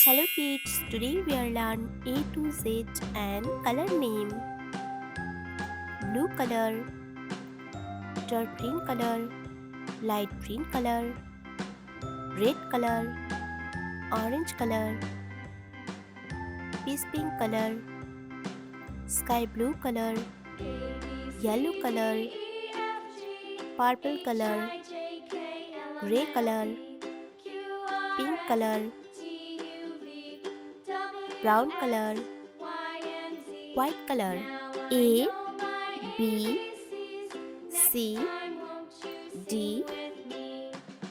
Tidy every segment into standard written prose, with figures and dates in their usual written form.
Hello kids, today we are learn A to Z and color name. Blue color, dark green color, light green color, red color, orange color, peach pink color, sky blue color, yellow color, purple color, gray color, pink color, brown color, white color. A, B, C, D,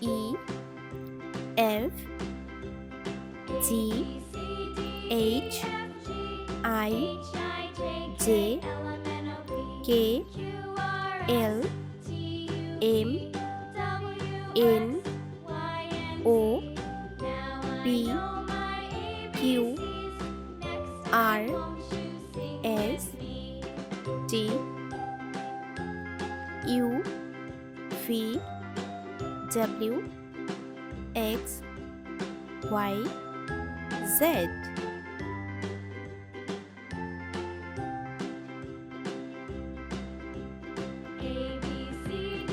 E, F, G, H, I, J, K, L, M, N, O, P, Q, R, S, T, U, V, W, X, Y, Z. A, B, C, D,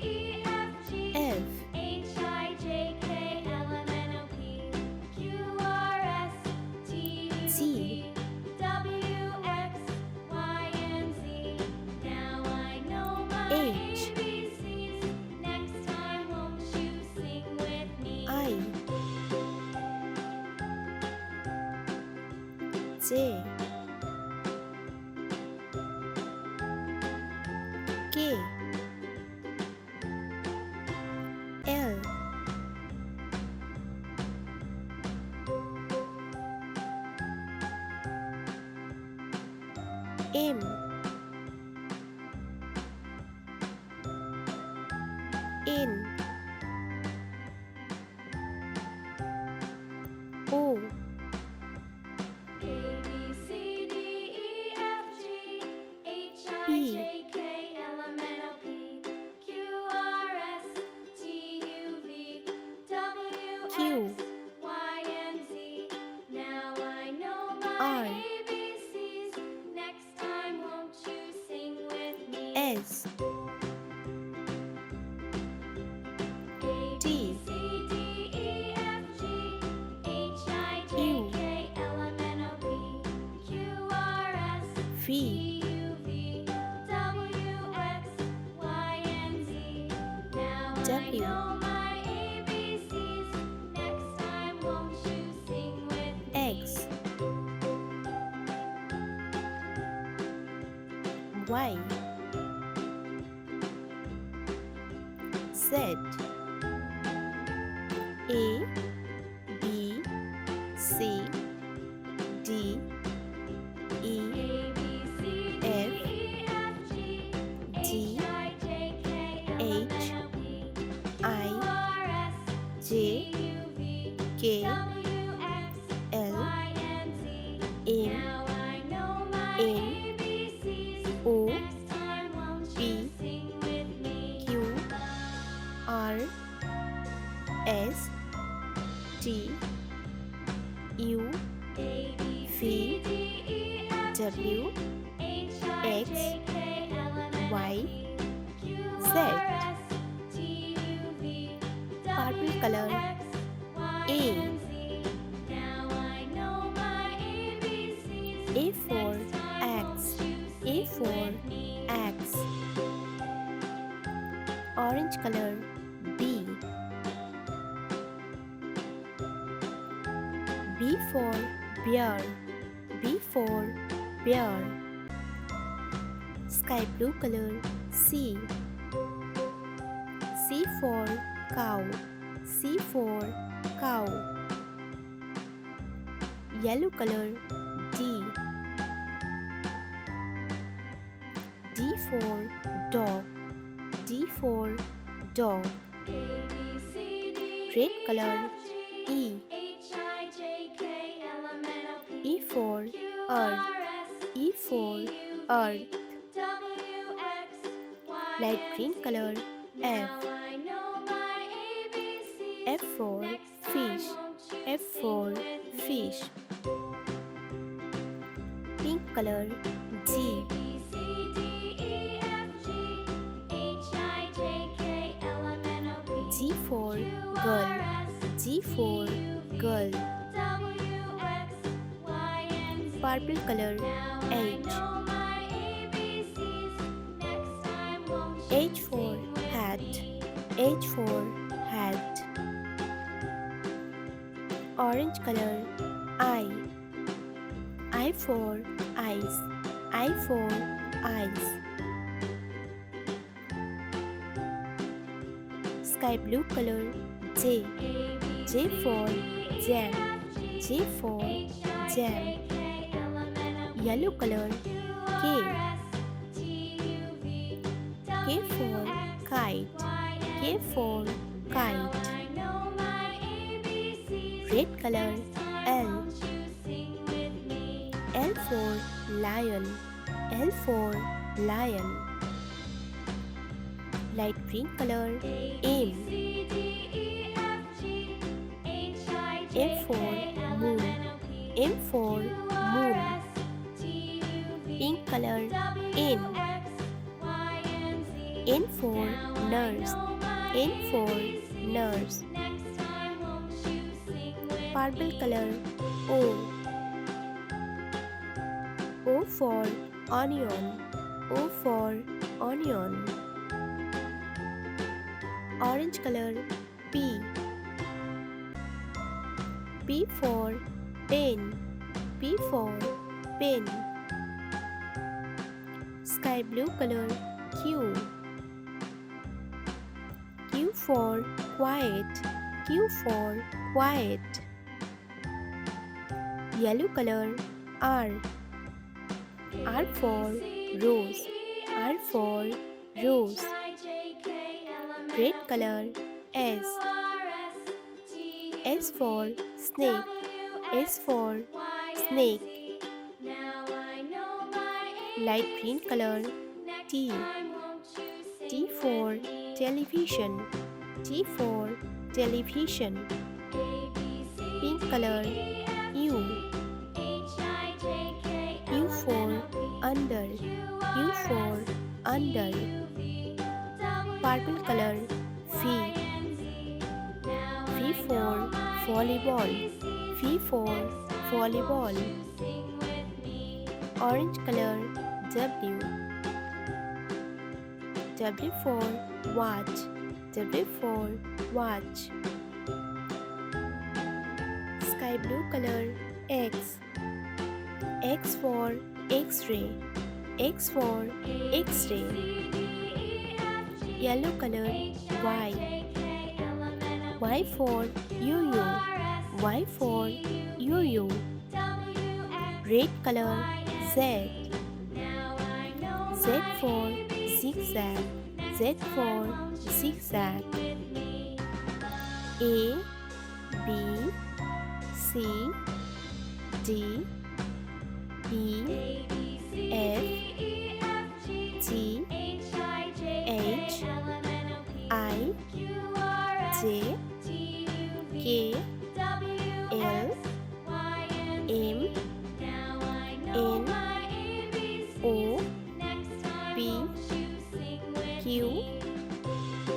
E, F, G, H, I, J, K, L, M, N, O, P, Q, R, S, T, U, V, W, X, Y, Z, A, B, C, D, E, F, G, H, I, J, K, L, M, N, O, P, Q, R, S, T, U, V, W, X, Y, Z. Purple color. A. A for X. A for X. Orange color. B. B for bear. B for bear. Sky blue color. C. C for cow. C for cow. Yellow color. D. for dog. Red color E. E for earth. E for earth. Light green color F. F for fish. F for fish. Pink color G. G for girl. G for girl. Purple color H. H for hat. H for hat. Orange color I. I for eyes. I for eyes. Sky blue color J. J for jam. J for jam. Yellow color K. K for kite. K for kite. Red color L. L for lion. L for lion. Light green color M. M for moon. M for moon. Pink color N. N for nurse. N for nurse. Purple color O. O for onion. O for onion. Orange color P. P for pen. P for pen. Sky blue color Q. Q for quiet. Q for quiet. Yellow color R. R for rose. R for rose. Red color S. S for snake. S for snake. Light green color T. T for television. T for television. Pink color U. U for under. U for under. Purple color V. V for volleyball. V for volleyball. Orange color W. W for watch. W for watch. Sky blue color X. X for X-ray. X for X-ray. Yellow color Y. Y for yo-yo. Y for yo-yo. Red color Z. Z for zigzag. Z for zigzag. A, B, C, D, E, F, G, H, I, J, K, L, M, N, O, P, Q,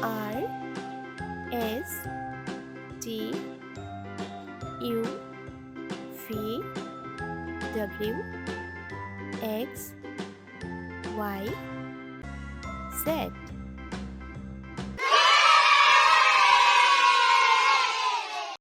R, S, T, U, V, W, X, Y, Z.